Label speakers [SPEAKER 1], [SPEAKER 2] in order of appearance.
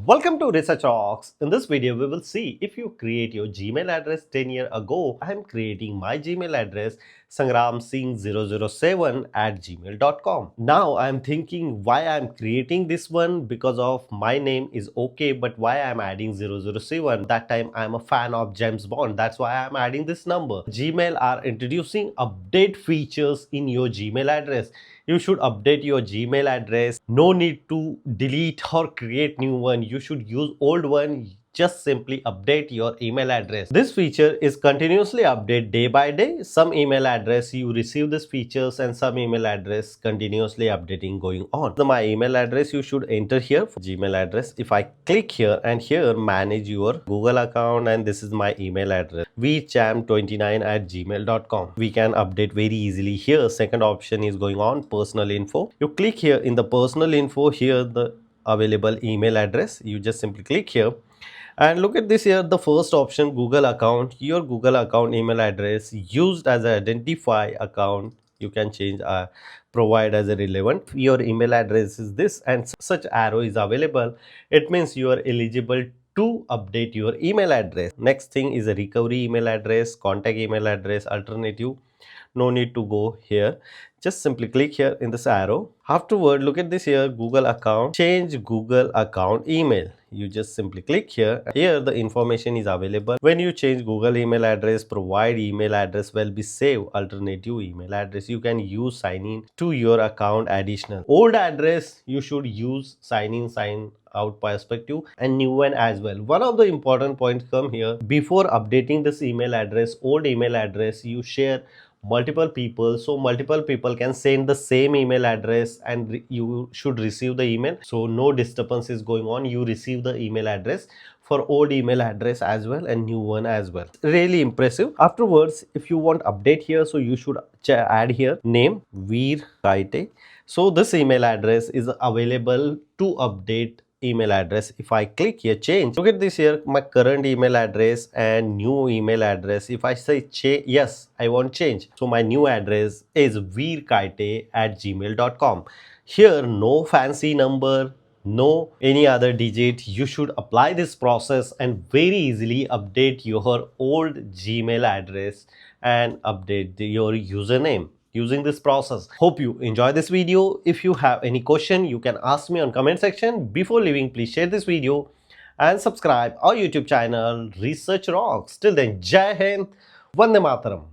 [SPEAKER 1] Welcome to Research Rocks. In this video, we will see if you create your Gmail address 10 years ago. I am creating my Gmail address sangramsingh007 at gmail.com. Now I am thinking why I am creating this one because of my name is okay, but why I am adding 007? That time I am a fan of James Bond. That's why I am adding this number. Gmail are introducing update features in your Gmail address. You should update your Gmail address. No need to delete or create new one. You should use old one. Just simply update your email address. This feature is continuously updated day by day. Some email address you receive these features and some email address continuously updating going on. So my email address you should enter here for Gmail address. If I click here and here manage your Google account, and this is my email address vcham29 at gmail.com. We can update very easily here. Second option is going on personal info. You click here in the personal info, here the available email address. You just simply click here. And look at this here, the first option, Google account. Your Google account email address used as an identify account. You can change provide as a relevant. Your email address is this and such arrow is available. It means you are eligible to update your email address. Next thing is a recovery email address, contact email address, alternative. No need to go here. Just simply click here in this arrow. Afterward, look at this here, Google account, change Google account email. You just simply click here. Here the information is available. When you change Google email address, provide email address will be saved. Alternative email address you can use sign in to your account additional. Old address you should use sign in, sign out perspective, and new one as well. One of the important points come here, before updating this email address, old email address you share multiple people, so multiple people can send the same email address and you should receive the email, so no disturbance is going on. You receive the email address for old email address as well and new one as well. Really impressive. Afterwards, if you want update here, so you should add here name Veer Kaite. So this email address is available to update email address. If I click here change, look at this here, my current email address and new email address. If I say yes, I want change, so my new address is veerkaite at gmail.com. Here no fancy number, no any other digit. You should apply this process and very easily update your old Gmail address and update your username using this process. Hope you enjoy this video. If you have any question, you can ask me on comment section. Before leaving, please share this video and subscribe our YouTube channel Research Rocks. Till then, Jai Hind, Vande Mataram.